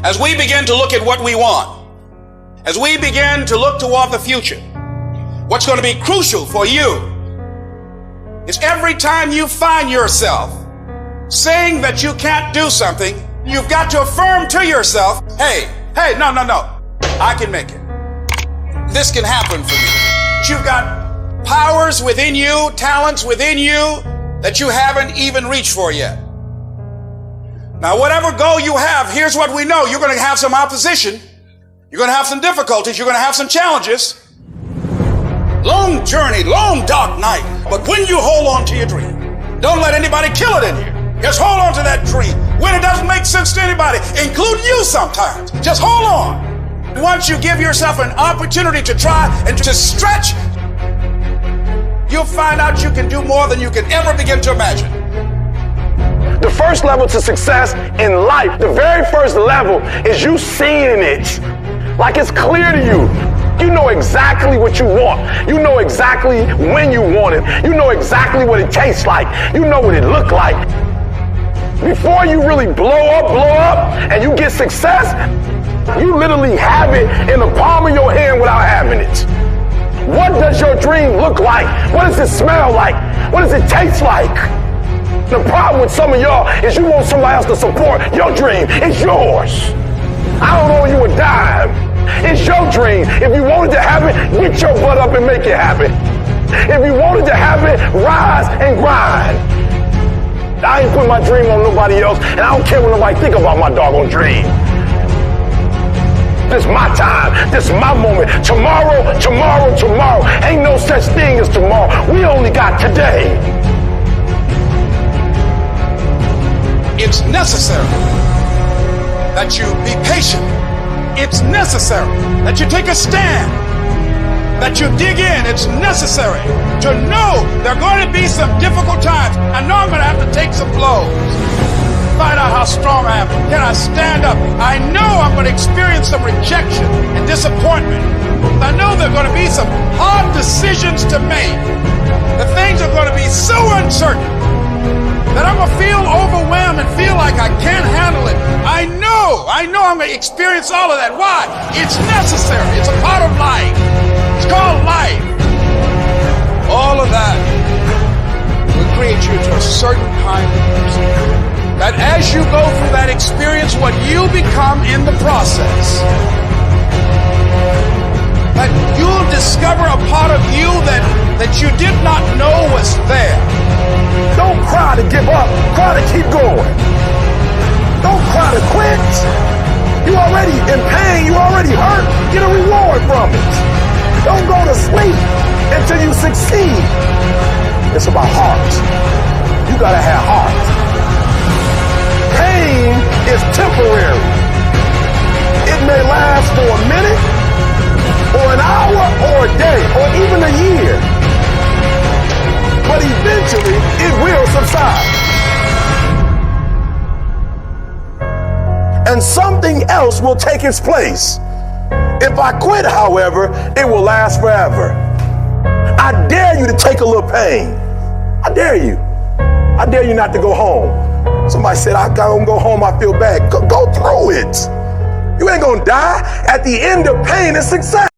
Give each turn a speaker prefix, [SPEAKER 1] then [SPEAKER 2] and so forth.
[SPEAKER 1] As we begin to look at what we want, as we begin to look toward the future, what's going to be crucial for you is every time you find yourself saying that you can't do something, you've got to affirm to yourself, hey, no, I can make it. This can happen for me. You've got powers within you, talents within you that you haven't even reached for yet. Now, whatever goal you have, here's what we know. You're going to have some opposition. You're going to have some difficulties. You're going to have some challenges. Long journey, long dark night. But when you hold on to your dream, don't let anybody kill it in you. Just hold on to that dream. When it doesn't make sense to anybody, including you sometimes, just hold on. Once you give yourself an opportunity to try and to stretch, you'll find out you can do more than you can ever begin to imagine.
[SPEAKER 2] The first level to success in life, the very first level, is you seeing it. Like it's clear to you. You know exactly what you want. You know exactly when you want it. You know exactly what it tastes like. You know what it looked like. Before you really blow up, and you get success, you literally have it in the palm of your hand without having it. What does your dream look like? What does it smell like? What does it taste like? The problem with some of y'all is you want somebody else to support your dream. It's yours. I don't owe you a dime. It's your dream. If you wanted to have it, get your butt up and make it happen. If you wanted to have it, rise and grind. I ain't put my dream on nobody else, and I don't care what nobody think about my doggone dream. This is my time. This is my moment. Tomorrow. Ain't no such thing as tomorrow. We only got today.
[SPEAKER 1] It's necessary that you be patient. It's necessary that you take a stand, that you dig in. It's necessary to know there are going to be some difficult times. I know I'm going to have to take some blows. Find out how strong I am. Can I stand up? I know I'm going to experience some rejection and disappointment. I know there are going to be some hard decisions to make. The things are going to be so uncertain that I'm going to feel overwhelmed and feel like I can't handle it. I know I'm going to experience all of that. Why? It's necessary. It's a part of life. It's called life. All of that will create you to a certain kind of person. That as you go through that experience, what you become in the process, that you'll discover a part of you that you did not know was there.
[SPEAKER 2] Don't cry to give up. Cry to keep going. Don't cry to quit. You already in pain. You already hurt. Get a reward from it. Don't go to sleep until you succeed. It's about heart. You gotta have heart. Pain is temporary. It may last for a minute, or an hour, or a day, or even a year. But eventually, it will subside. And something else will take its place. If I quit, however, it will last forever. I dare you to take a little pain. I dare you. I dare you not to go home. Somebody said, I gotta go home, I feel bad. Go through it. You ain't gonna die. At the end of pain is success.